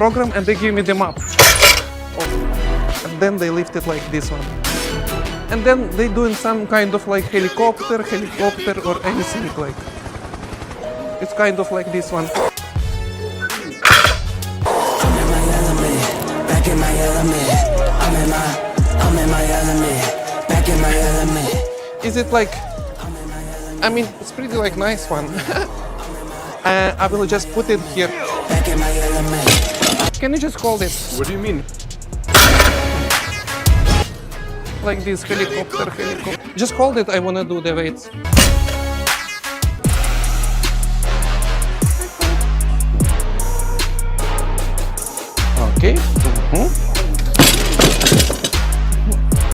program and they give me the map. Oh. And then they lift it like this one. And then they doing some kind of like helicopter or anything like. It's kind of like this one. I'm in my element, back in my element. I'm in my element, back in my element. Is it like, I mean, it's pretty like nice one. I will just put it here. Back in my element. Can you just hold it? What do you mean? Like this helicopter. Just hold it, I wanna do the weights. Okay.